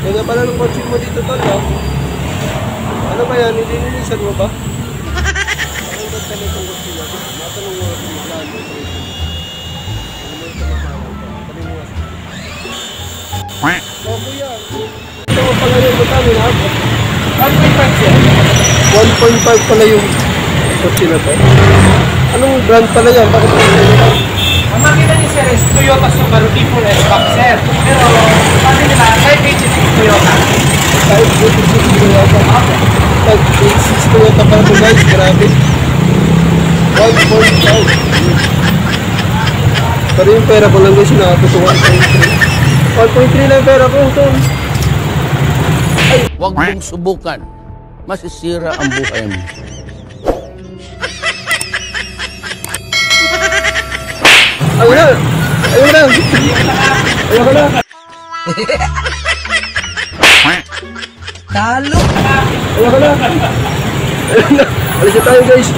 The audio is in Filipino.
Kaya pala ng kotse mo dito tol, no? Ano ba yan? Nilinisan mo ba? Ano ba talaga itong kotse mo? Matanong mo ako yung plano. Ano mo ito makalang ka? Tanong mo kasi. Oh, kuya. Ito mo pala yung butang, ha? 1.5 siya. 1.5 pala yung kotse na to. Anong brand pala yan? Bakit pala yan? Ang makita niyo sir is Toyota Subaru T4 S-Box sir. Pero sabi nila, type 86 Toyota. Type 86 Toyota. Type 86 Toyota pala ito guys, grabe. 1.5. Pero yung pera ko lang guys, nakapos 1.3. 1.3 lang yung pera ko ito. Huwag mong subukan. Masisira ang buhay mo. Ayun na! Ayun na! Ayun na! Talo! Ayun na! Ayun na! Alis na tayo guys!